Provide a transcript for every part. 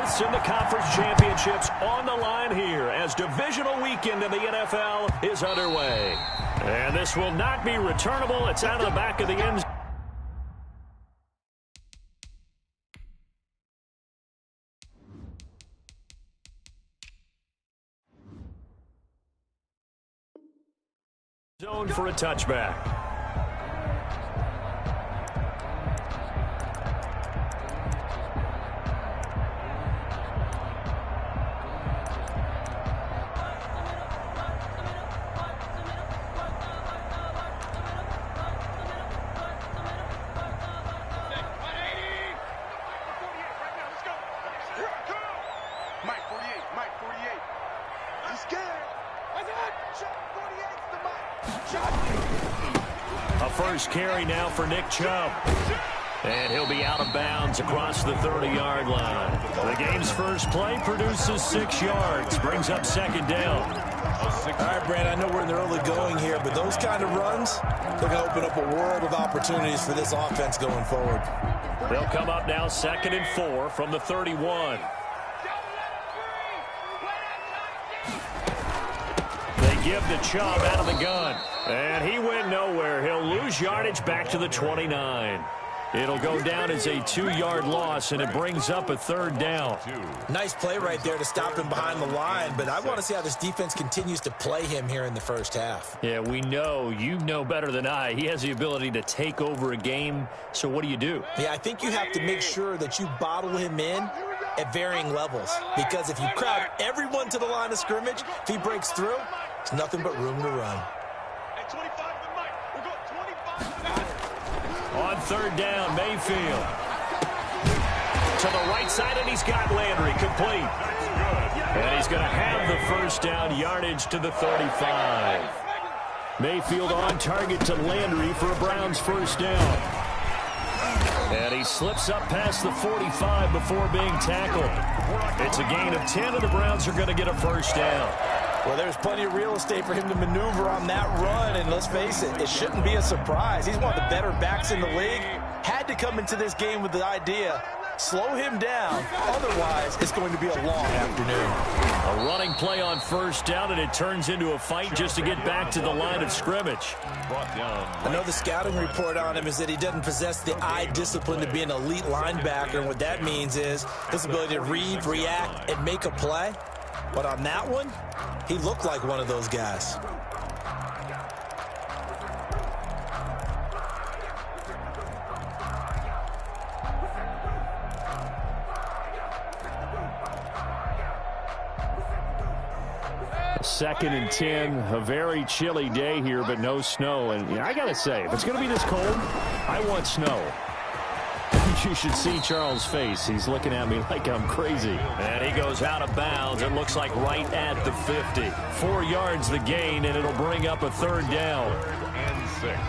berths in the conference championships on the line here as divisional weekend in the NFL is underway. And this will not be returnable. It's out of the back of the end zone. Zone for a touchback. A first carry now for Nick Chubb. And he'll be out of bounds across the 30-yard line. The game's first play produces 6 yards, brings up second down. All right, Brand, I know we're in the early going here, but those kind of runs, they're going to open up a world of opportunities for this offense going forward. They'll come up now 2nd and 4 from the 31. They give the Chubb out of the gun. And he went nowhere. He'll lose yardage back to the 29. It'll go down as a 2-yard loss, and it brings up a 3rd down. Nice play right there to stop him behind the line, but I want to see how this defense continues to play him here in the first half. Yeah, we know. You know better than I. He has the ability to take over a game, so what do you do? Yeah, I think you have to make sure that you bottle him in at varying levels, because if you crowd everyone to the line of scrimmage, if he breaks through, it's nothing but room to run. On 3rd down, Mayfield. To the right side, and he's got Landry complete. And he's going to have the first down, yardage to the 35. Mayfield on target to Landry for a Browns first down. And he slips up past the 45 before being tackled. It's a gain of 10, and the Browns are going to get a first down. Well, there's plenty of real estate for him to maneuver on that run, and let's face it, it shouldn't be a surprise. He's one of the better backs in the league. Had to come into this game with the idea, slow him down, otherwise it's going to be a long afternoon. A running play on first down, and it turns into a fight just to get back to the line of scrimmage. I know the scouting report on him is that he doesn't possess the eye discipline to be an elite linebacker, and what that means is his ability to read, react, and make a play. But on that one, he looked like one of those guys. Second and 10, a very chilly day here, but no snow. And I got to say, if it's going to be this cold, I want snow. You should see Charles' face. He's looking at me like I'm crazy. And he goes out of bounds. It looks like right at the 50. 4 yards the gain, and it'll bring up a 3rd down. 3rd and 6.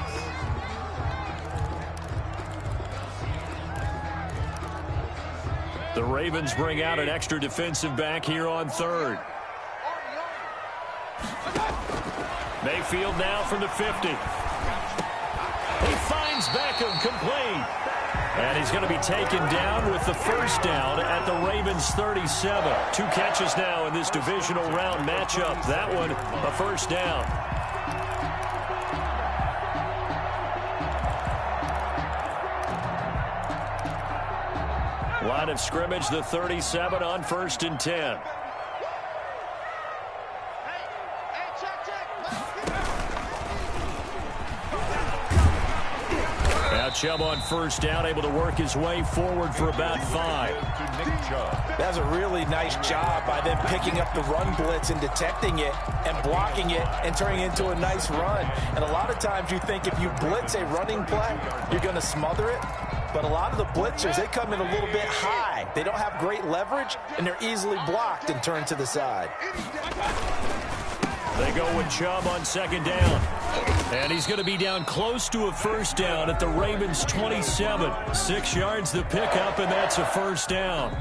The Ravens bring out an extra defensive back here on 3rd. Mayfield now from the 50. He finds Beckham complete. And he's going to be taken down with the first down at the Ravens 37. 2 catches now in this divisional round matchup. That one, a first down. Line of scrimmage, the 37 on 1st and 10. Chubb on first down, able to work his way forward for about 5. That's a really nice job by them picking up the run blitz and detecting it and blocking it and turning it into a nice run. And a lot of times you think if you blitz a running play, you're going to smother it. But a lot of the blitzers, they come in a little bit high. They don't have great leverage, and they're easily blocked and turned to the side. They go with Chubb on 2nd down. And he's going to be down close to a first down at the Ravens 27. 6 yards the pickup, and that's a first down.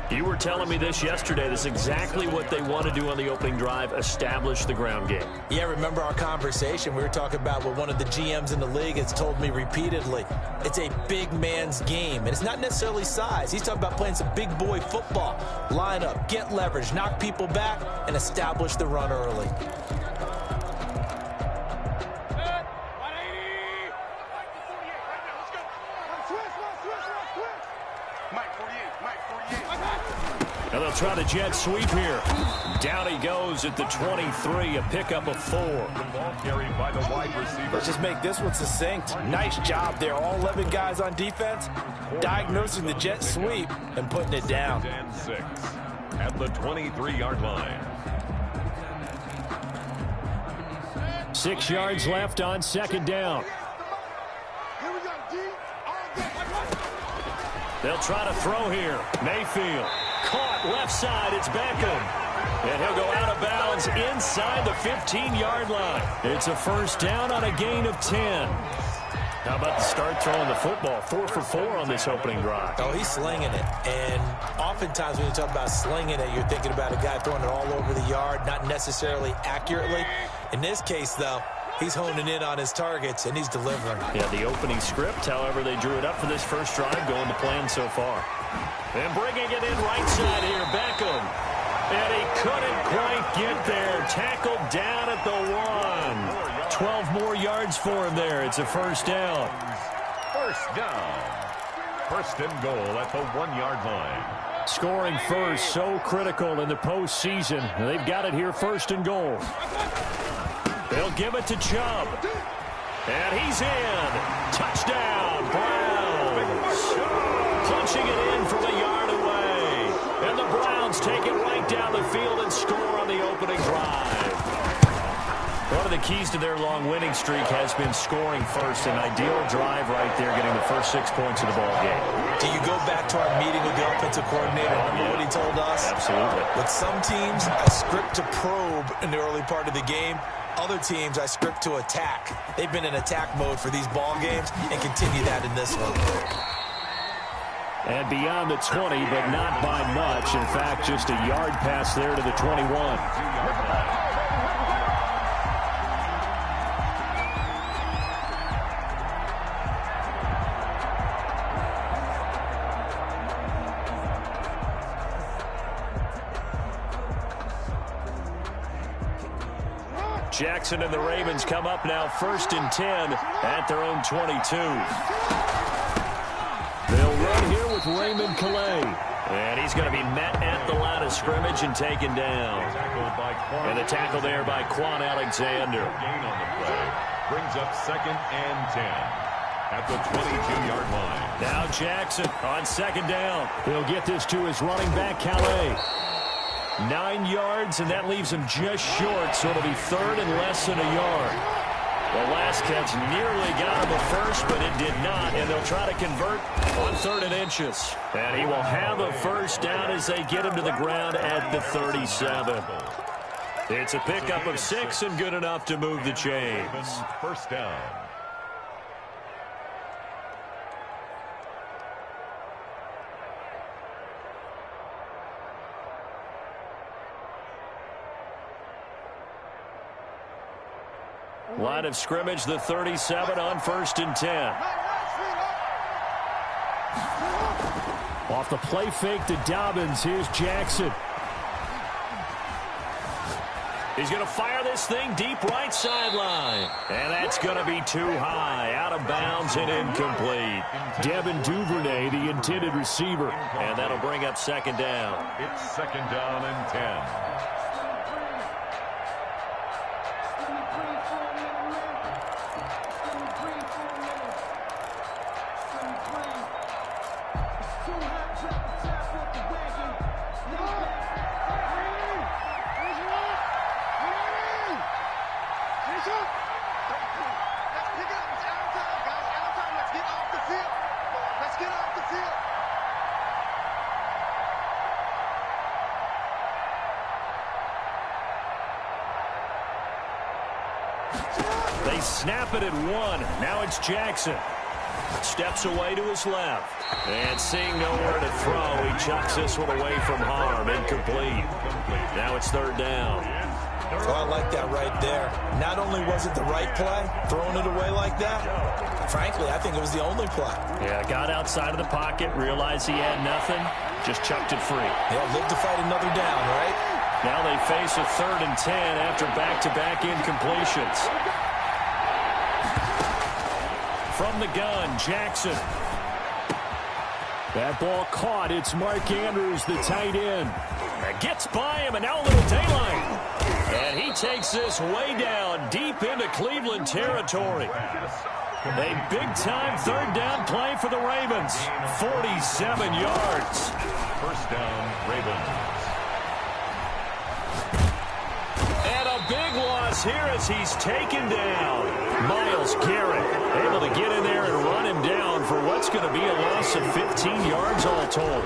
You were telling me this yesterday. This is exactly what they want to do on the opening drive, establish the ground game. Yeah, remember our conversation? We were talking about what one of the GMs in the league has told me repeatedly. It's a big man's game, and it's not necessarily size. He's talking about playing some big boy football. Line up, get leverage, knock people back, and establish the run early. And they'll try the jet sweep here. Down he goes at the 23, a pickup of 4. The ball carried by the wide receiver. Let's just make this one succinct. Nice job there. All 11 guys on defense diagnosing the jet sweep and putting it down. And 6 at the 23-yard line. 6 yards left on second down. They'll try to throw here. Mayfield. Caught left side. It's Beckham. And he'll go out of bounds inside the 15-yard line. It's a first down on a gain of 10. How about the start throwing the football? 4 for 4 on this opening drive. Oh, he's slinging it. And oftentimes when you talk about slinging it, you're thinking about a guy throwing it all over the yard, not necessarily accurately. In this case, though, he's honing in on his targets, and he's delivering. Yeah, the opening script, however, they drew it up for this first drive, going to plan so far. And bringing it in right side here, Beckham. And he couldn't quite get there. Tackled down at the 1. 12 more yards for him there. It's a first down. First down. First and goal at the 1-yard line. Scoring first, so critical in the postseason. They've got it here, first and goal. They'll give it to Chubb. And he's in. Touchdown, Browns. Punching it in from a yard away. And the Browns take it right down the field and score on the opening drive. One of the keys to their long winning streak has been scoring first. An ideal drive right there, getting the first 6 points of the ball game. Do you go back to our meeting with the offensive coordinator? Remember what he told us? Absolutely. With some teams, I script to probe in the early part of the game. Other teams, I script to attack. They've been in attack mode for these ball games and continue that in this one. And beyond the 20, but not by much. In fact, just a yard pass there to the 21. Jackson and the Ravens come up now, first and 10 at their own 22. They'll run here with Raymond Calais. And he's going to be met at the line of scrimmage and taken down. And the tackle there by Quan Alexander. Gain on the play brings up second and 10 at the 22-yard line. Now Jackson on second down. He'll get this to his running back, Calais. 9 yards, and that leaves him just short, so it'll be third and less than a yard. The last catch nearly got him at first, but it did not, and they'll try to convert on 3rd and inches. And he will have a first down as they get him to the ground at the 37. It's a pickup of 6 and good enough to move the chains. First down. Line of scrimmage, the 37 on 1st and 10. Off the play fake to Dobbins. Here's Jackson. He's going to fire this thing deep right sideline. And that's going to be too high. Out of bounds and incomplete. Devin Duvernay, the intended receiver. And that'll bring up second down. It's second down and 10. They snap it at 1. Now it's Jackson. Steps away to his left. And seeing nowhere to throw, he chucks this one away from harm. Incomplete. Now it's third down. Oh, I like that right there. Not only was it the right play, throwing it away like that, frankly, I think it was the only play. Yeah, got outside of the pocket, realized he had nothing, just chucked it free. Yeah, live to fight another down, right? Now they face a 3rd and 10 after back-to-back incompletions. From the gun, Jackson. That ball caught. It's Mark Andrews, the tight end. Gets by him, and now a little daylight. And he takes this way down, deep into Cleveland territory. A big-time 3rd down play for the Ravens. 47 yards. First down, Ravens. And a big loss here as he's taken down. Myles Garrett able to get in there and run him down for what's going to be a loss of 15 yards all told.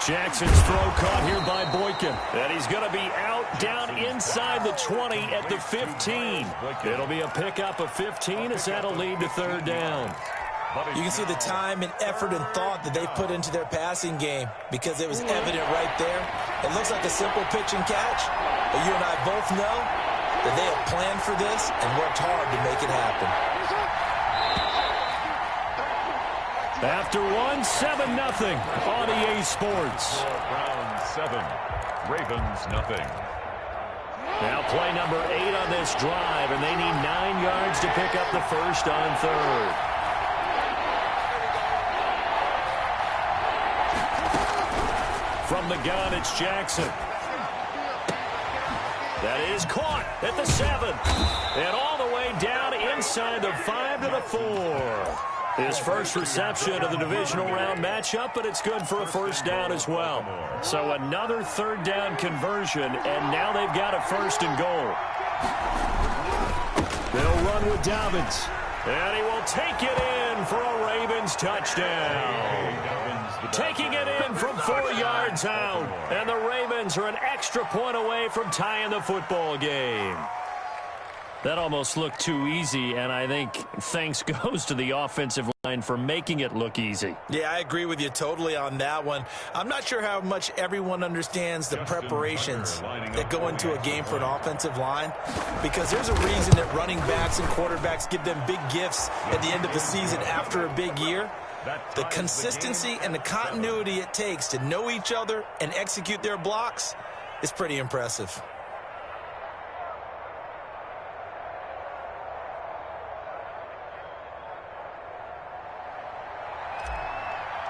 Jackson's throw caught here by Boykin. And he's going to be out down inside the 20 at the 15. It'll be a pickup of 15 as that'll lead to 3rd down. You can see the time and effort and thought that they put into their passing game because it was evident right there. It looks like a simple pitch and catch, but you and I both know that they have planned for this and worked hard to make it happen. After 7-0 on EA Sports. Browns 7, Ravens nothing. Now play number 8 on this drive, and they need 9 yards to pick up the first on 3rd. From the gun, it's Jackson. That is caught at the 7. And all the way down inside the 5 to the 4. His first reception of the divisional round matchup, but it's good for a first down as well. So another 3rd down conversion, and now they've got a 1st and goal. They'll run with Dobbins. And he will take it in for a Ravens touchdown. Taking it in from 4 yards out. And the Ravens are an extra point away from tying the football game. That almost looked too easy, and I think thanks goes to the offensive line for making it look easy. Yeah, I agree with you totally on that one. I'm not sure how much everyone understands the preparations that go into a game for an offensive line, because there's a reason that running backs and quarterbacks give them big gifts at the end of the season after a big year. The consistency and the continuity it takes to know each other and execute their blocks is pretty impressive.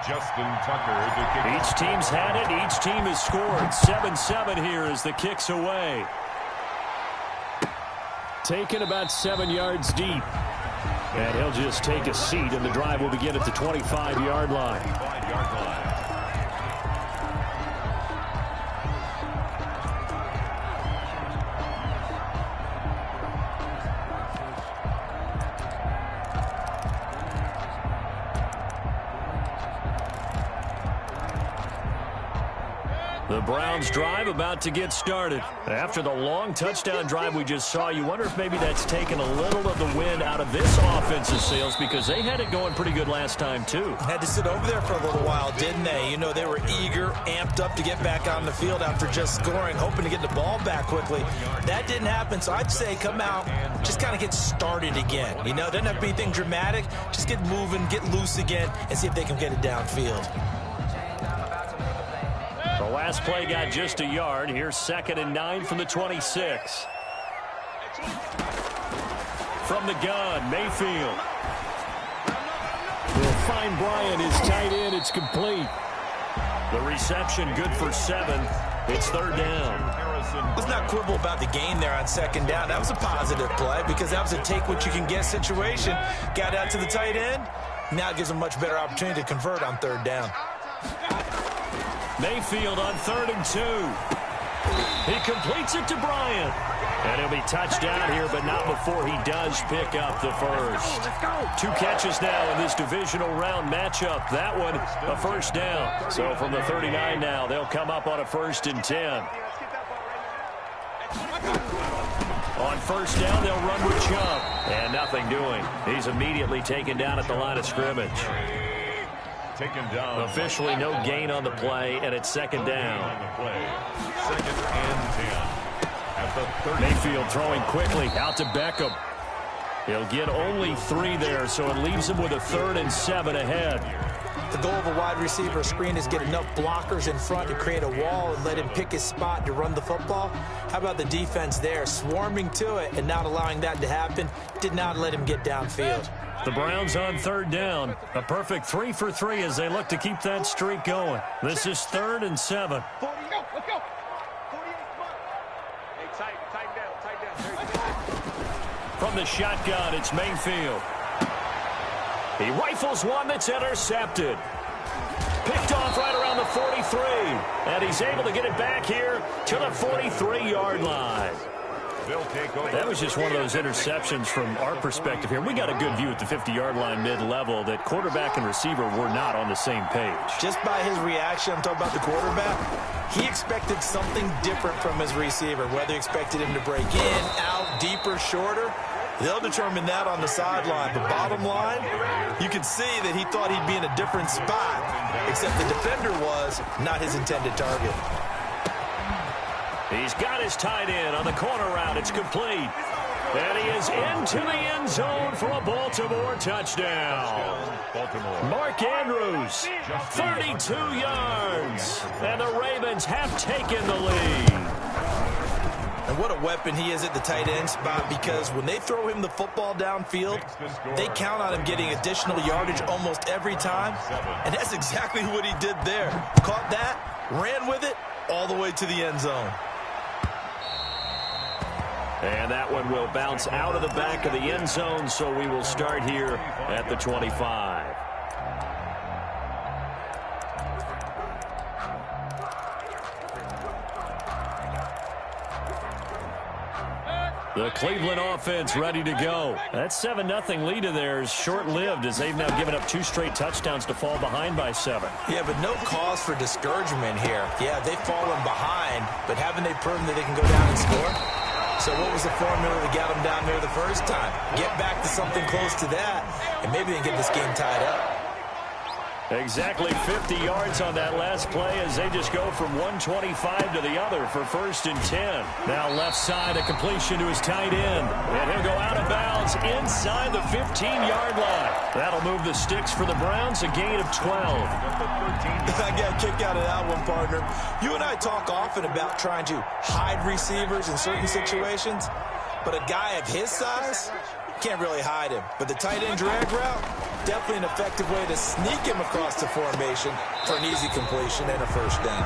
Justin Tucker to kick. Each team's had it. Each team has scored. 7-7 here as the kick's away. Taken about 7 yards deep. And he'll just take a seat, and the drive will begin at the 25-yard line. 25-yard line. The Browns drive about to get started. After the long touchdown drive we just saw, you wonder if maybe that's taken a little of the wind out of this offensive sails, because they had it going pretty good last time too. Had to sit over there for a little while, didn't they? You know, they were eager, amped up to get back on the field after just scoring, hoping to get the ball back quickly. That didn't happen, so I'd say come out, just kind of get started again. You know, doesn't have to be anything dramatic. Just get moving, get loose again, and see if they can get it downfield. The last play got just a yard. Here's 2nd and 9 from the 26. From the gun, Mayfield. Will find Bryant, his tight end. It's complete. The reception good for 7. It's 3rd down. Let's not quibble about the gain there on 2nd down. That was a positive play because that was a take-what-you-can-get situation. Got out to the tight end. Now it gives them a much better opportunity to convert on 3rd down. Mayfield on 3rd and 2. He completes it to Bryant. And he'll be touched down here, but not before he does pick up the first. 2 catches now in this divisional round matchup. That one, a first down. So from the 39 now, they'll come up on a 1st and 10. On first down, they'll run with Chubb. And nothing doing. He's immediately taken down at the line of scrimmage. Taken down. Officially no gain on the play, and it's second down. Second and 10. At the 30. Mayfield throwing quickly out to Beckham. He'll get only 3 there, so it leaves him with a 3rd and 7 ahead. The goal of a wide receiver screen is get enough blockers in front to create a wall and let him pick his spot to run the football. How about the defense there, swarming to it and not allowing that to happen? Did not let him get downfield. The Browns on 3rd down. A perfect 3 for 3 as they look to keep that streak going. This is 3rd and 7. Let's go. 48, come on. Hey, tighten down. From the shotgun, it's Mayfield. He rifles one that's intercepted. Picked off right around the 43. And he's able to get it back here to the 43-yard line. That was just one of those interceptions from our perspective here. We got a good view at the 50-yard line mid-level that quarterback and receiver were not on the same page. Just by his reaction, I'm talking about the quarterback, he expected something different from his receiver, whether he expected him to break in, out, deeper, shorter. They'll determine that on the sideline. But bottom line, you could see that he thought he'd be in a different spot, except the defender was not his intended target. He's got his tight end on the corner route. It's complete. And he is into the end zone for a Baltimore touchdown. Mark Andrews, 32 yards. And the Ravens have taken the lead. And what a weapon he is at the tight end spot, because when they throw him the football downfield, they count on him getting additional yardage almost every time. And that's exactly what he did there. Caught that, ran with it, all the way to the end zone. And that one will bounce out of the back of the end zone, so we will start here at the 25. The Cleveland offense ready to go. That 7-0 lead of theirs short-lived as they've now given up 2 straight touchdowns to fall behind by 7. Yeah, but no cause for discouragement here. Yeah, they've fallen behind, but haven't they proven that they can go down and score? So what was the formula that got them down there the first time? Get back to something close to that, and maybe they can get this game tied up. Exactly 50 yards on that last play as they just go from 125 to the other for 1st and 10. Now left side, a completion to his tight end. And he'll go out of bounds inside the 15-yard line. That'll move the sticks for the Browns, a gain of 12. I got a kick out of that one, partner. You and I talk often about trying to hide receivers in certain situations, but a guy of his size, can't really hide him. But the tight end drag route, definitely an effective way to sneak him across the formation for an easy completion and a 1st down.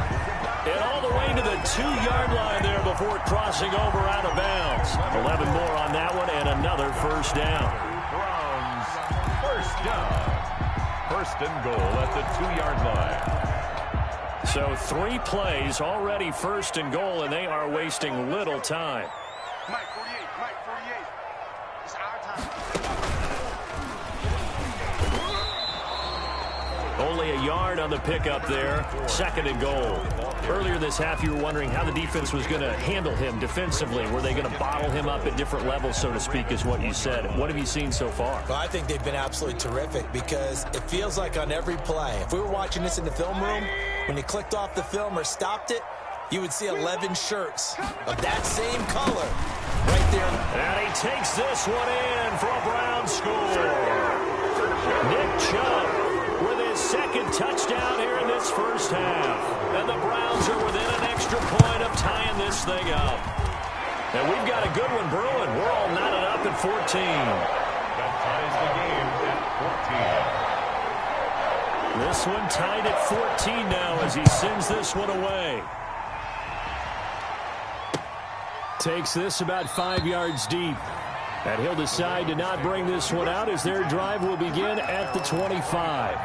And all the way to the 2-yard line there before crossing over out of bounds. 11 more on that one and another 1st down. Browns, 1st down. 1st and goal at the 2-yard line. So 3 plays already 1st and goal, and they are wasting little time. Mike 48. It's our time. Only a yard on the pickup there. 2nd and goal. Earlier this half, you were wondering how the defense was going to handle him defensively. Were they going to bottle him up at different levels, so to speak, is what you said. What have you seen so far? Well, I think they've been absolutely terrific because it feels like on every play, if we were watching this in the film room, when you clicked off the film or stopped it, you would see 11 shirts of that same color right there. And he takes this one in for a Brown score. Nick Chubb with his 2nd touchdown here in this 1st half. And the Browns are within an extra point of tying this thing up. And we've got a good one brewing. We're all knotted up at 14. That ties the game at 14. This one tied at 14 now as he sends this one away. Takes this about 5 yards deep. And he'll decide to not bring this one out as their drive will begin at the 25.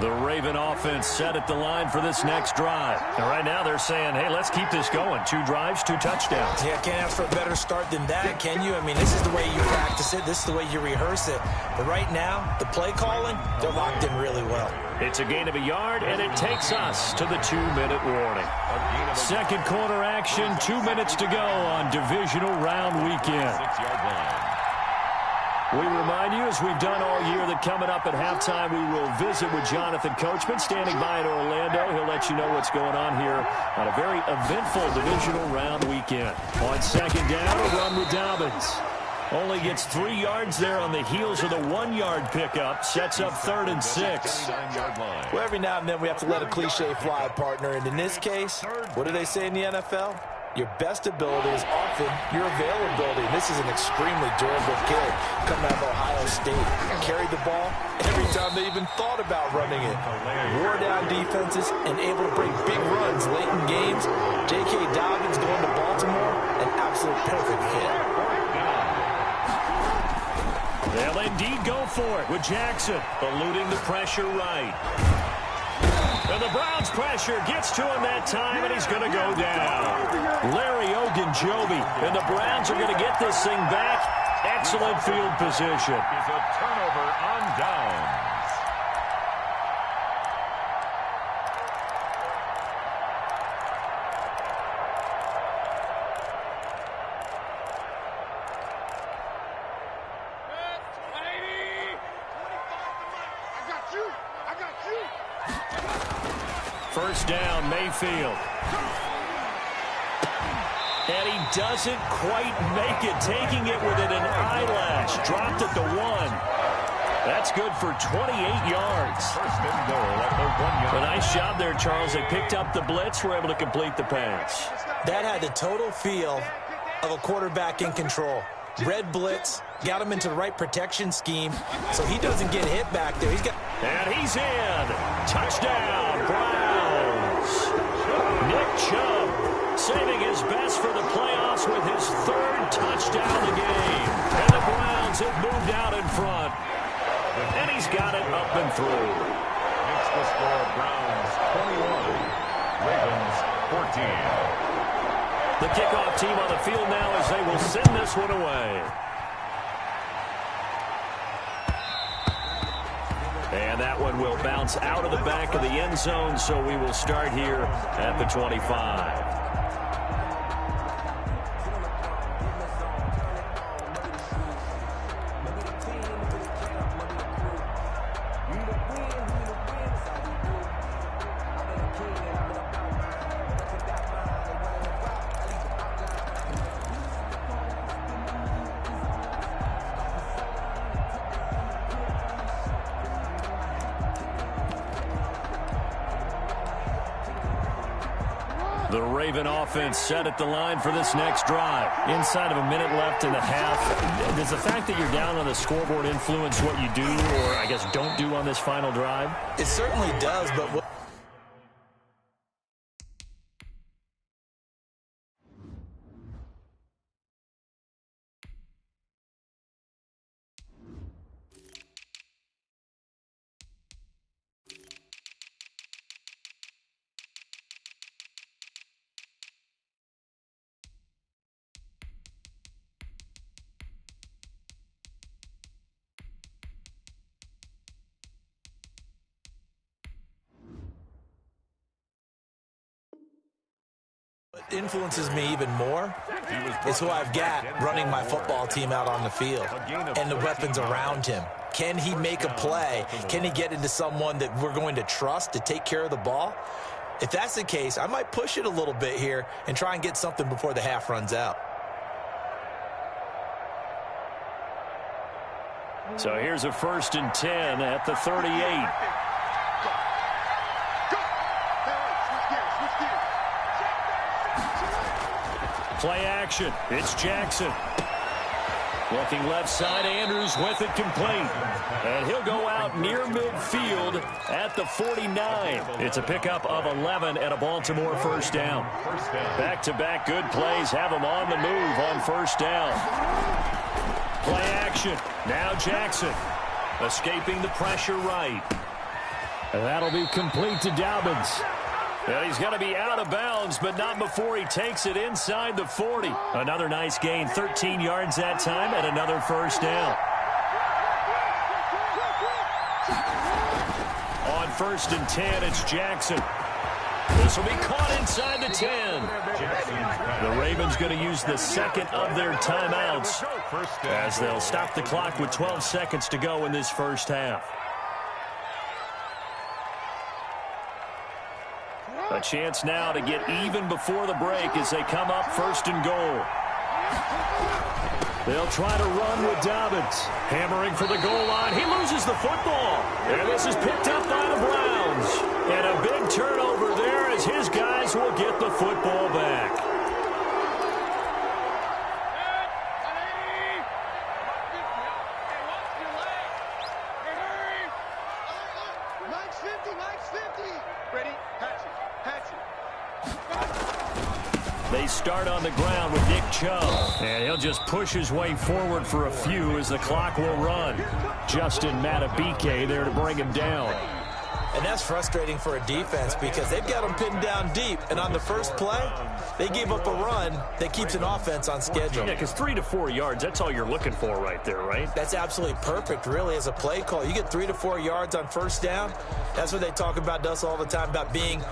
The Raven offense set at the line for this next drive. And right now they're saying, hey, let's keep this going. 2 drives, 2 touchdowns. Yeah, can't ask for a better start than that, can you? I mean, this is the way you practice it. This is the way you rehearse it. But right now, the play calling, they're locked in really well. It's a gain of a yard, and it takes us to the 2-minute warning. Second quarter action, 2 minutes to go on divisional round weekend. 6-yard line. We remind you, as we've done all year, that coming up at halftime, we will visit with Jonathan Coachman standing by in Orlando. He'll let you know what's going on here on a very eventful divisional round weekend. On second down, a run with Dobbins. Only gets 3 yards there on the heels of the 1-yard pickup. Sets up 3rd and 6. Well, every now and then we have to let a cliche fly, partner. And in this case, what do they say in the NFL? Your best ability is often your availability. And this is an extremely durable kid coming out of Ohio State. Carried the ball every time they even thought about running it. Wore down defenses and able to bring big runs late in games. J.K. Dobbins going to Baltimore, an absolute perfect fit. They'll indeed go for it with Jackson, eluding the pressure right. And the Browns' pressure gets to him that time, and he's going to go down. Larry Ogunjobi, and the Browns are going to get this thing back. Excellent field position. Is a turnover on downs. First down, Mayfield. And he doesn't quite make it, taking it within an eyelash. Dropped at the 1. That's good for 28 yards. First and goal at the 1-yard. A nice job there, Charles. They picked up the blitz, were able to complete the pass. That had the total feel of a quarterback in control. Red blitz, got him into the right protection scheme, so he doesn't get hit back there. And he's in. Touchdown, Browns. Nick Chubb saving his best for the playoffs with his 3rd touchdown of the game. And the Browns have moved out in front. And he's got it up and through. Makes the score Browns 21, Ravens 14. The kickoff team on the field now as they will send this one away. And that one will bounce out of the back of the end zone, so we will start here at the 25. The Raven offense set at the line for this next drive. Inside of a minute left in the half. Does the fact that you're down on the scoreboard influence what you do, or I guess don't do on this final drive? It certainly does, but influences me even more is who I've got running my football team out on the field and the weapons around him. Can he make a play? Can he get into someone that we're going to trust to take care of the ball? If that's the case, I might push it a little bit here and try and get something before the half runs out. So here's a 1st and 10 at the 38. Play action. It's Jackson. Looking left side, Andrews with it complete. And he'll go out near midfield at the 49. It's a pickup of 11 and a Baltimore first down. Back-to-back good plays have him on the move on first down. Play action. Now Jackson escaping the pressure right. And that'll be complete to Dobbins. And he's going to be out of bounds, but not before he takes it inside the 40. Another nice gain, 13 yards that time, and another first down. On 1st and 10, it's Jackson. This will be caught inside the 10. The Ravens going to use the second of their timeouts as they'll stop the clock with 12 seconds to go in this first half. A chance now to get even before the break as they come up 1st and goal. They'll try to run with Dobbins. Hammering for the goal line. He loses the football. And this is picked up by the Browns. And a big turnover there as his guys will get the football back. They start on the ground with Nick Chubb. And he'll just push his way forward for a few as the clock will run. Justin Matabike there to bring him down. And that's frustrating for a defense because they've got them pinned down deep. And on the first play, they gave up a run that keeps an offense on schedule. Yeah, because 3 to 4 yards, that's all you're looking for right there, right? That's absolutely perfect, really, as a play call. You get 3 to 4 yards on first down. That's what they talk about us all the time, about being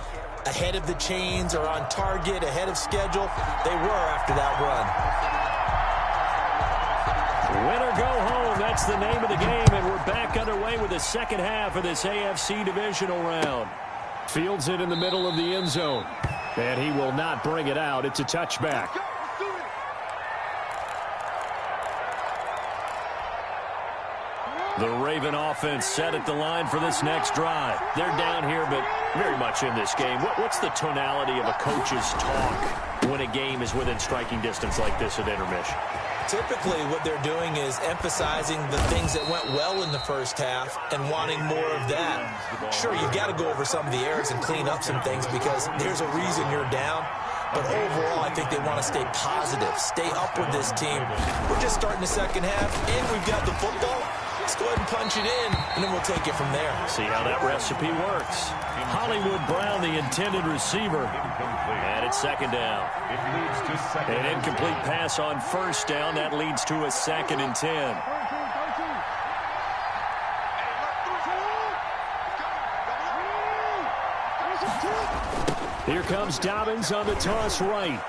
ahead of the chains or on target, ahead of schedule. They were after that run. Win or go home, that's the name of the game, and we're back underway with the second half of this AFC divisional round. Fields it in the middle of the end zone, and he will not bring it out. It's a touchback. The Raven offense set at the line for this next drive. They're down here, but very much in this game. What's the tonality of a coach's talk when a game is within striking distance like this at intermission? Typically, what they're doing is emphasizing the things that went well in the first half and wanting more of that. Sure, you've got to go over some of the errors and clean up some things because there's a reason you're down. But overall, I think they want to stay positive, stay up with this team. We're just starting the second half, and we've got the football. Let's go ahead and punch it in, and then we'll take it from there. See how that recipe works. Hollywood Brown, the intended receiver. And it's second down. An incomplete pass on first down. That leads to a 2nd and 10. Here comes Dobbins on the toss right.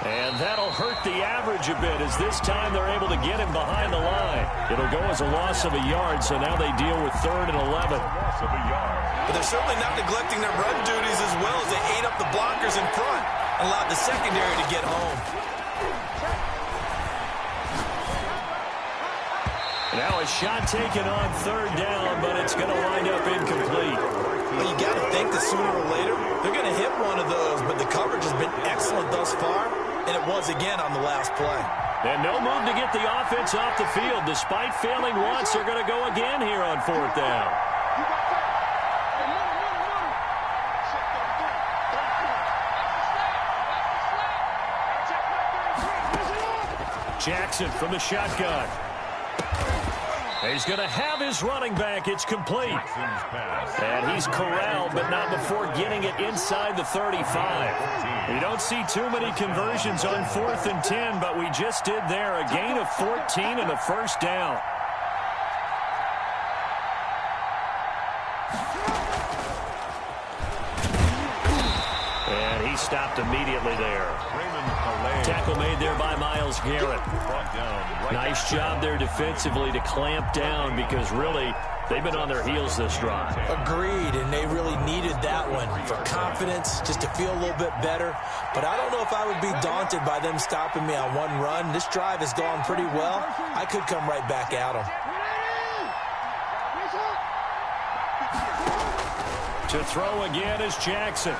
And that'll hurt the average a bit as this time they're able to get him behind the line. It'll go as a loss of a yard, so now they deal with 3rd and 11. But they're certainly not neglecting their run duties as well as they ate up the blockers in front and allowed the secondary to get home. Now a shot taken on 3rd down, but it's going to wind up incomplete. Well, you got to think that sooner or later they're going to hit one of those, but the coverage has been excellent thus far, and it was again on the last play. And no move to get the offense off the field. Despite failing once, they're going to go again here on 4th down. Jackson from the shotgun. He's going to have his running back. It's complete. And he's corralled, but not before getting it inside the 35. You don't see too many conversions on 4th and 10, but we just did there. A gain of 14 and a first down. And he stopped immediately there. Tackle made there by Myles Garrett. Nice job there defensively to clamp down because really they've been on their heels this drive. Agreed, and they really needed that one for confidence, just to feel a little bit better. But I don't know if I would be daunted by them stopping me on one run. This drive has gone pretty well. I could come right back at them. To throw again is Jackson.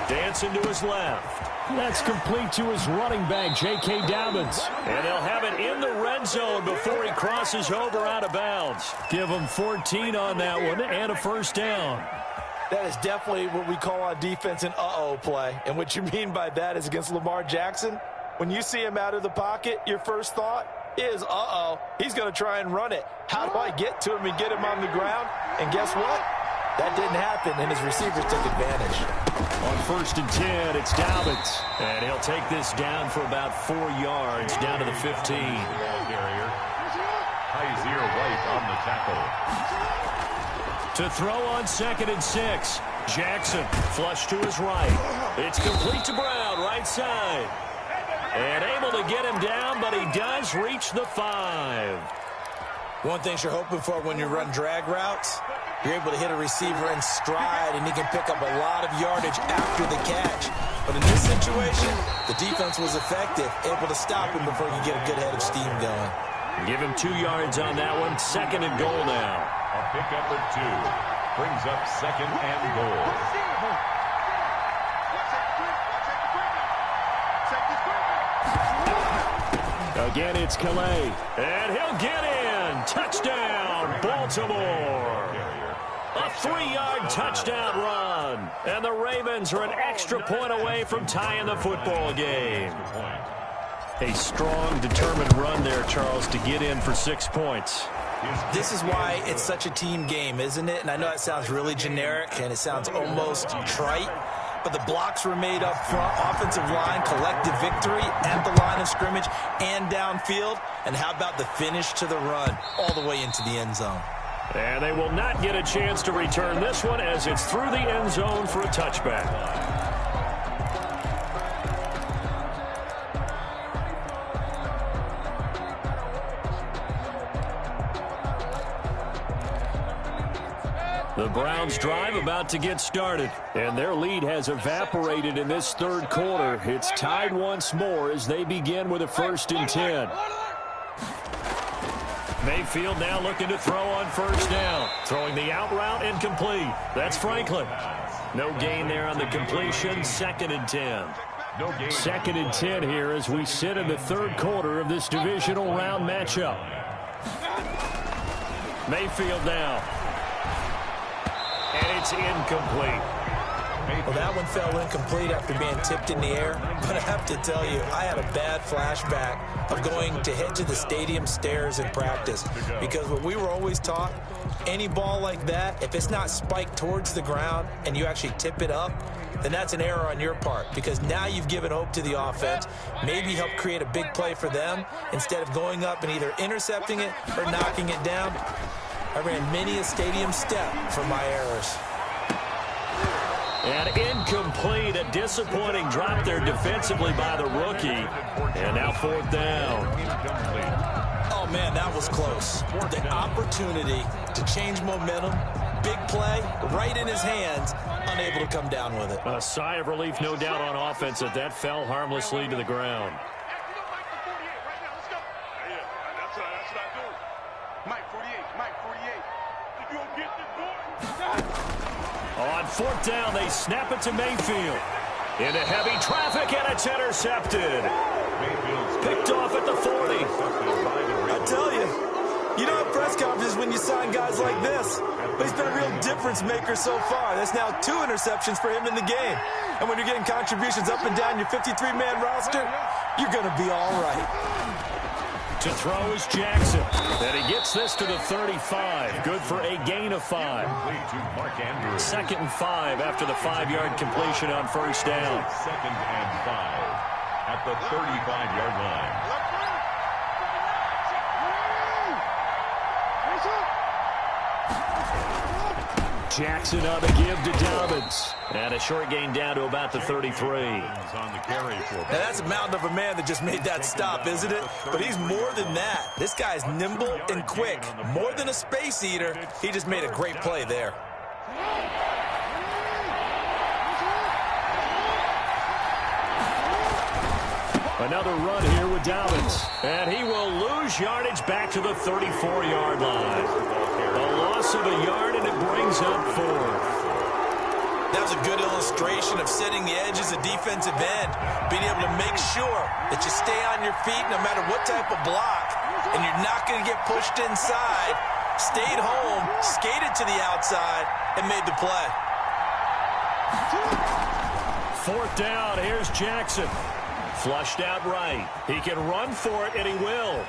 Dancing to his left. That's complete to his running back, J.K. Dobbins. And they'll have it in the red zone before he crosses over out of bounds. Give him 14 on that one and a first down. That is definitely what we call on defense an uh-oh play. And what you mean by that is against Lamar Jackson, when you see him out of the pocket, your first thought, is, he's going to try and run it. How do I get to him and get him on the ground? And guess what? That didn't happen, and his receivers took advantage. On 1st and 10, it's Dobbins. And he'll take this down for about 4 yards, down to the 15. Kaiser White on the tackle. To throw on 2nd and 6. Jackson, flush to his right. It's complete to Brown, right side. And able to get him down, but he does reach the 5. One thing you're hoping for when you run drag routes, you're able to hit a receiver in stride, and he can pick up a lot of yardage after the catch. But in this situation, the defense was effective, able to stop him before he could get a good head of steam going. Give him 2 yards on that one. 2nd and goal now. A pickup of 2. Brings up 2nd and goal. Again, it's Calais. And he'll get in. Touchdown, Baltimore. A 3-yard touchdown run. And the Ravens are an extra point away from tying the football game. A strong, determined run there, Charles, to get in for 6 points. This is why it's such a team game, isn't it? And I know that sounds really generic, and it sounds almost trite, but the blocks were made up front, offensive line, collective victory at the line of scrimmage and downfield. And how about the finish to the run all the way into the end zone? And they will not get a chance to return this one as it's through the end zone for a touchback. The Browns drive about to get started, and their lead has evaporated in this 3rd quarter. It's tied once more as they begin with a 1st and 10. Mayfield now looking to throw on 1st down. Throwing the out route incomplete. That's Franklin. No gain there on the completion. 2nd and 10. 2nd and 10 here as we sit in the 3rd quarter of this divisional round matchup. Mayfield now. And it's incomplete. Well, that one fell incomplete after being tipped in the air. But I have to tell you, I had a bad flashback of going to head to the stadium stairs in practice. Because what we were always taught, any ball like that, if it's not spiked towards the ground and you actually tip it up, then that's an error on your part. Because now you've given hope to the offense. Maybe help create a big play for them instead of going up and either intercepting it or knocking it down. I ran many a stadium step for my errors. And incomplete, a disappointing drop there defensively by the rookie. And now 4th down. Oh, man, that was close. The opportunity to change momentum, big play, right in his hands, unable to come down with it. A sigh of relief, no doubt, on offense that that fell harmlessly to the ground. On 4th down, they snap it to Mayfield. Into heavy traffic, and it's intercepted. Picked off at the 40. I tell you, you don't have press conferences when you sign guys like this. But he's been a real difference maker so far. That's now 2 interceptions for him in the game. And when you're getting contributions up and down your 53-man roster, you're going to be all right. To throw is Jackson. And he gets this to the 35. Good for a gain of 5. 2nd and 5 after the 5-yard completion on 1st down. 2nd and 5 at the 35-yard line. Jackson on the give to Dobbins. And a short gain down to about the 33. Now that's a mountain of a man that just made that stop, isn't it? But he's more than that. This guy's nimble and quick. More than a space eater. He just made a great play there. Another run here with Dobbins. And he will lose yardage back to the 34-yard line. A loss of a yard, and it brings up 4th. That was a good illustration of setting the edges of defensive end, being able to make sure that you stay on your feet no matter what type of block, and you're not going to get pushed inside. Stayed home, skated to the outside, and made the play. 4th down, here's Jackson. Flushed out right. He can run for it, and he will.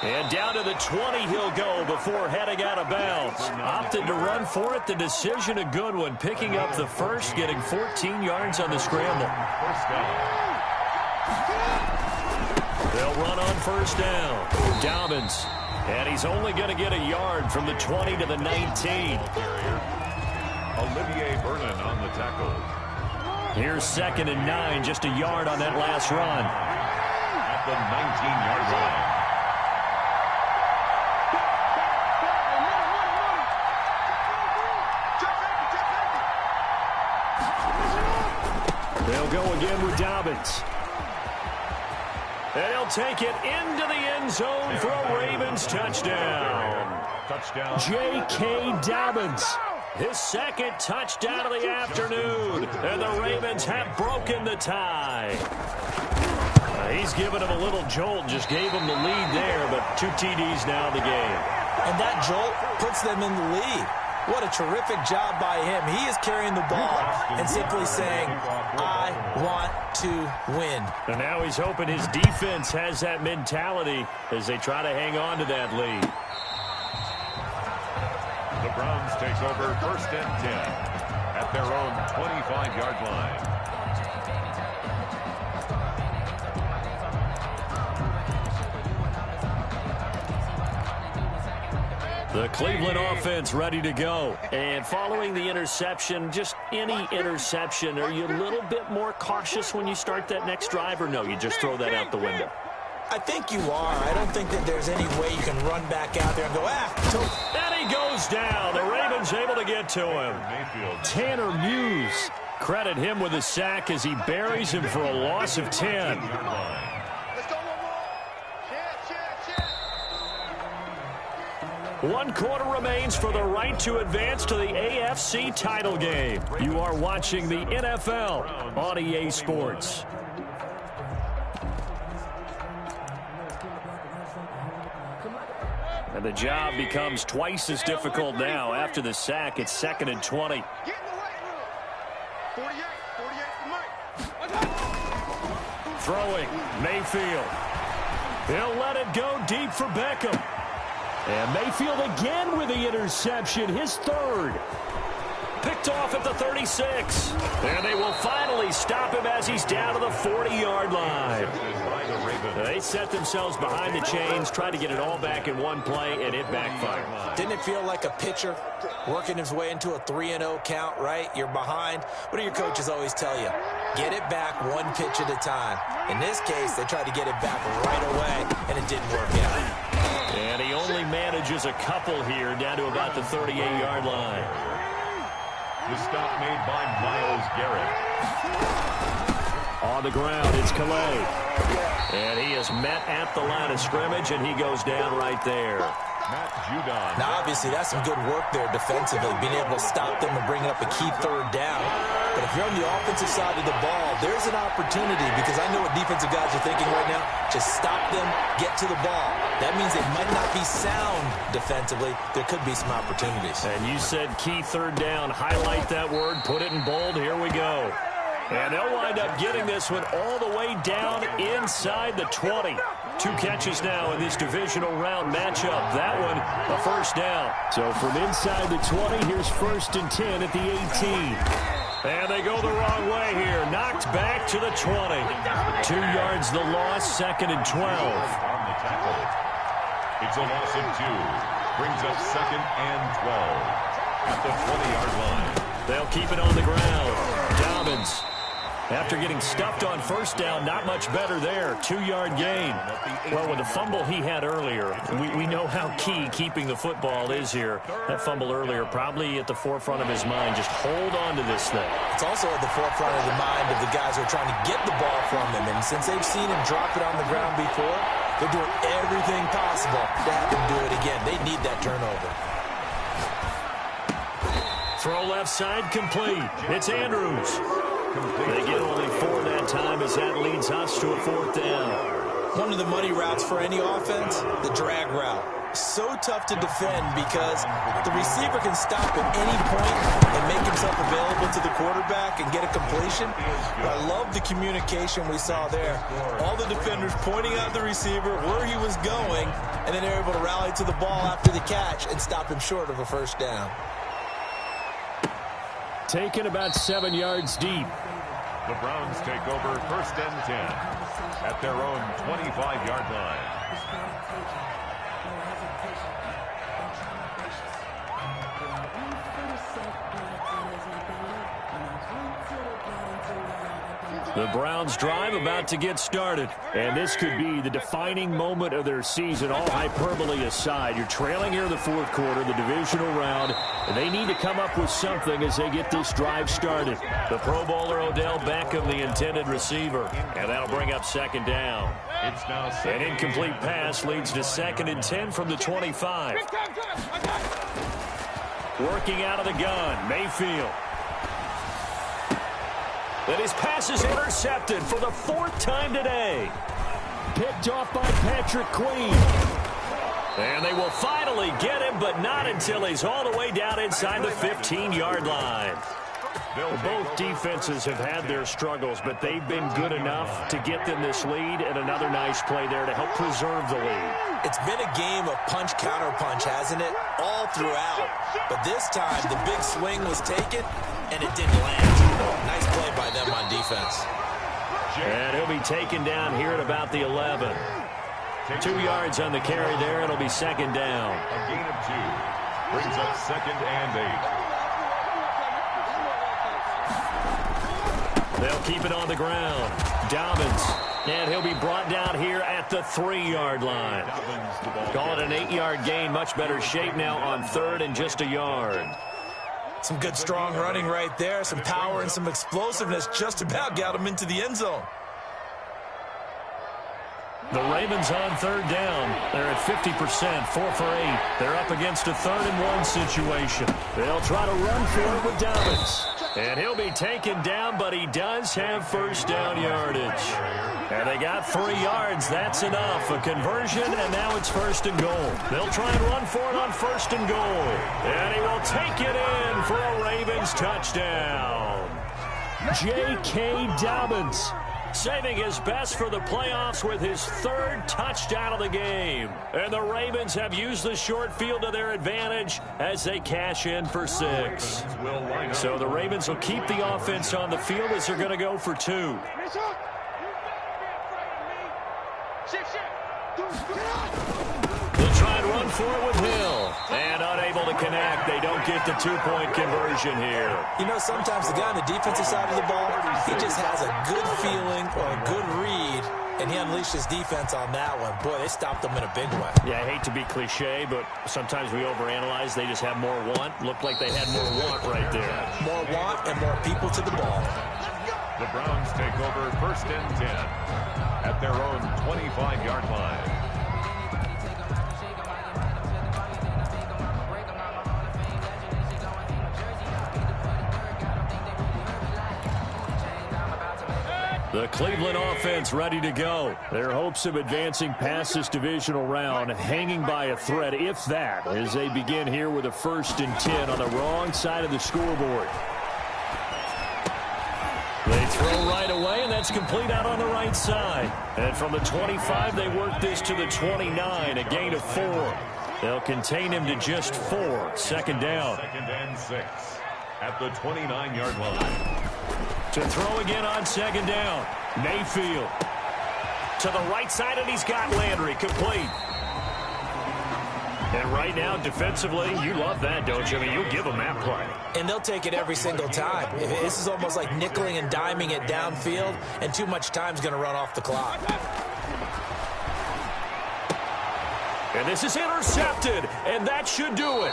And down to the 20 he'll go before heading out of bounds. Opted to run for it. The decision a good one. Picking up the first, getting 14 yards on the scramble. First down. They'll run on first down. Dobbins. And he's only going to get a yard from the 20 to the 19. Olivier Vernon on the tackle. Here's 2nd and 9, just a yard on that last run. At the 19-yard line. They'll go again with Dobbins. And he'll take it into the end zone for a Ravens touchdown. Touchdown. J.K. Dobbins. His 2nd touchdown of the afternoon. And the Ravens have broken the tie. He's given him a little jolt. Just gave him the lead there, but 2 TDs now in the game. And that jolt puts them in the lead. What a terrific job by him. He is carrying the ball and simply saying, I want to win. And now he's hoping his defense has that mentality as they try to hang on to that lead. The Browns take over 1st and 10 at their own 25-yard line. The Cleveland offense ready to go. And following the interception, just any interception, are you a little bit more cautious when you start that next drive, or no, you just throw that out the window? I think you are. I don't think that there's any way you can run back out there and go, And he goes down. The Ravens able to get to him. Tanner Muse. Credit him with a sack as he buries him for a loss of 10. One quarter remains for the right to advance to the AFC title game. You are watching the NFL on EA Sports. And the job becomes twice as difficult now. After the sack, it's 2nd and 20. Throwing, Mayfield. He'll let it go deep for Beckham. And Mayfield again with the interception, his 3rd. Picked off at the 36. And they will finally stop him as he's down to the 40-yard line. They set themselves behind the chains, tried to get it all back in one play, and it backfired. Didn't it feel like a pitcher working his way into a 3-0 count, right? You're behind. What do your coaches always tell you? Get it back one pitch at a time. In this case, they tried to get it back right away, and it didn't work out. And he only manages a couple here, down to about the 38-yard line. The stop made by Myles Garrett. On the ground, it's Calais. And he is met at the line of scrimmage, and he goes down right there. Matt Judon. Now, obviously, that's some good work there defensively, being able to stop them and bringing up a key 3rd down. But if you're on the offensive side of the ball, there's an opportunity, because I know what defensive guys are thinking right now. Just stop them, get to the ball. That means they might not be sound defensively. There could be some opportunities. And you said key 3rd down. Highlight that word. Put it in bold. Here we go. And they'll wind up getting this one all the way down inside the 20. 2 catches now in this divisional round matchup. That one, a 1st down. So from inside the 20, here's 1st and 10 at the 18. And they go the wrong way here. Knocked back to the 20. 2 yards the loss, 2nd and 12. On the tackle. It's a loss of 2. Brings up 2nd and 12. At the 20-yard line. They'll keep it on the ground. Dobbins, after getting stuffed on 1st down, not much better there. 2-yard gain. Well, with the fumble he had earlier, we know how key keeping the football is here. That fumble earlier probably at the forefront of his mind. Just hold on to this thing. It's also at the forefront of the mind of the guys who are trying to get the ball from him. And since they've seen him drop it on the ground before, they're doing everything possible to have him do it again. They need that turnover. Throw left side complete. It's Andrews. They get only 4 that time as that leads us to a 4th down. One of the money routes for any offense, the drag route. So tough to defend because the receiver can stop at any point and make himself available to the quarterback and get a completion. But I love the communication we saw there. All the defenders pointing out the receiver, where he was going, and then they're able to rally to the ball after the catch and stop him short of a first down. Taken about 7 yards deep. The Browns take over 1st and 10 at their own 25-yard line. The Browns drive about to get started, and this could be the defining moment of their season, all hyperbole aside. You're trailing here in the 4th quarter, the divisional round, and they need to come up with something as they get this drive started. The Pro Bowler Odell Beckham, the intended receiver, and that'll bring up 2nd down. It's now An incomplete pass leads to 2nd and 10 from the 25. Working out of the gun, Mayfield. And his pass is intercepted for the 4th time today. Picked off by Patrick Queen. And they will finally get him, but not until he's all the way down inside the 15-yard line. Both defenses have had their struggles, but they've been good enough to get them this lead, and another nice play there to help preserve the lead. It's been a game of punch-counter-punch, hasn't it? All throughout. But this time, the big swing was taken, and it didn't land. Nice play by them on defense. And he'll be taken down here at about the 11. 2 yards on the carry there. It'll be 2nd down. A gain of 2 brings up 2nd and 8. They'll keep it on the ground. Dobbins. And he'll be brought down here at the 3-yard line. Call it an 8-yard gain. Much better shape now on 3rd and just a yard. Some good strong running right there. Some power and some explosiveness just about got him into the end zone. The Ravens on 3rd down. They're at 50%, 4 for 8. They're up against a 3rd and 1 situation. They'll try to run for it with Dobbins. And he'll be taken down, but he does have 1st down yardage. And they got 3 yards. That's enough. A conversion, and now it's 1st and goal. They'll try and run for it on 1st and goal. And he will take it in for a Ravens touchdown. J.K. Dobbins, saving his best for the playoffs with his 3rd touchdown of the game. And the Ravens have used the short field to their advantage as they cash in for 6. So the Ravens will keep the offense on the field as they're going to go for 2. They'll try and run for it with Hill. And unable to connect. They don't get the 2-point conversion here. You know, sometimes the guy on the defensive side of the ball, he just has a good feeling or a good read, and he unleashed his defense on that one. Boy, they stopped him in a big way. Yeah, I hate to be cliche, but sometimes we overanalyze. They just have more want. Looked like they had more want right there. More want and more people to the ball. The Browns take over 1st and 10 at their own 25-yard line. The Cleveland offense ready to go. Their hopes of advancing past this divisional round hanging by a thread, if that, as they begin here with a 1st and 10 on the wrong side of the scoreboard. They throw right away, and that's complete out on the right side. And from the 25, they work this to the 29, a gain of 4. They'll contain him to just 4. 2nd down. 2nd and 6 at the 29-yard line. To throw again on 2nd down. Mayfield to the right side, and he's got Landry complete. And right now, defensively, you love that, don't you? I mean, you'll give them that play. And they'll take it every single time. This is almost like nickeling and diming it downfield, and too much time's going to run off the clock. And this is intercepted, and that should do it.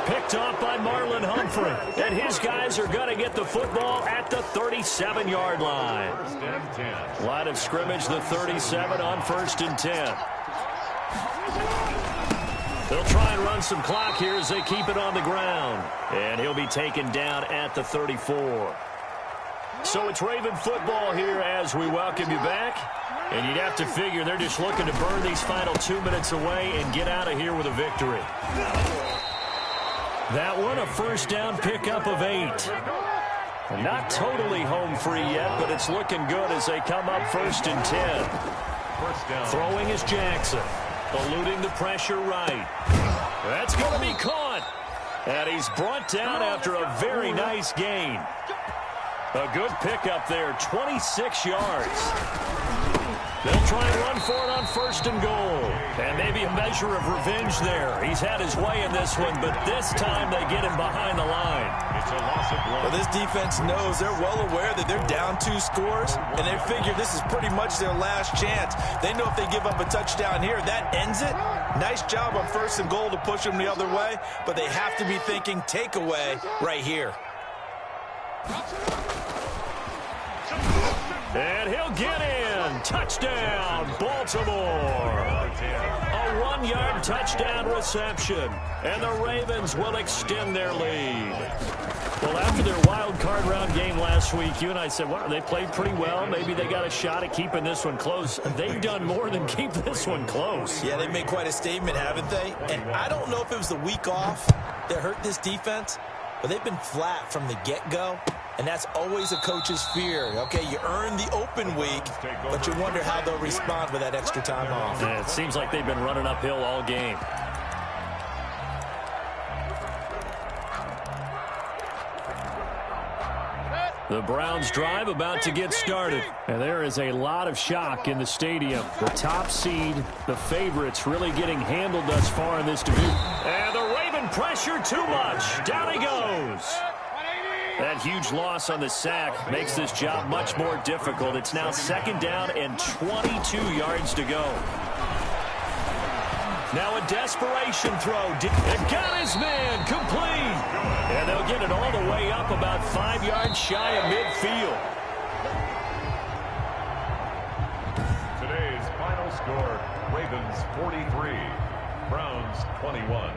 Picked off by Marlon Humphrey. And his guys are going to get the football at the 37-yard line. 1st and 10. Line of scrimmage, the 37 on 1st and 10. They'll try and run some clock here as they keep it on the ground. And he'll be taken down at the 34. So it's Raven football here as we welcome you back. And you'd have to figure they're just looking to burn these final 2 minutes away and get out of here with a victory. That one, a first down pickup of 8. Not totally home free yet, but it's looking good as they come up 1st and 10. First down. Throwing is Jackson. Eluding the pressure right. That's going to be caught. And he's brought down after a very nice gain. A good pickup there, 26 yards. They'll try and run for it on 1st and goal. And maybe a measure of revenge there. He's had his way in this one, but this time they get him behind the line. It's a loss of 1. Well, this defense knows, they're well aware that they're down 2 scores, and they figure this is pretty much their last chance. They know if they give up a touchdown here, that ends it. Nice job on 1st and goal to push them the other way, but they have to be thinking takeaway right here. And he'll get in. Touchdown, Baltimore. A 1-yard touchdown reception. And the Ravens will extend their lead. Well, after their wild card round game last week, you and I said, wow, they played pretty well. Maybe they got a shot at keeping this one close. They've done more than keep this one close. Yeah, they've made quite a statement, haven't they? And I don't know if it was the week off that hurt this defense, but they've been flat from the get-go. And that's always a coach's fear. Okay, you earn the open week, but you wonder how they'll respond with that extra time off. Yeah, it seems like they've been running uphill all game. The Browns drive about to get started. And there is a lot of shock in the stadium. The top seed, the favorites, really getting handled thus far in this division. And the Raven pressure too much. Down he goes. That huge loss on the sack makes this job much more difficult. It's now 2nd down and 22 yards to go. Now a desperation throw. It got his man complete. And they'll get it all the way up about 5 yards shy of midfield. Today's final score, Ravens 43, Browns 21.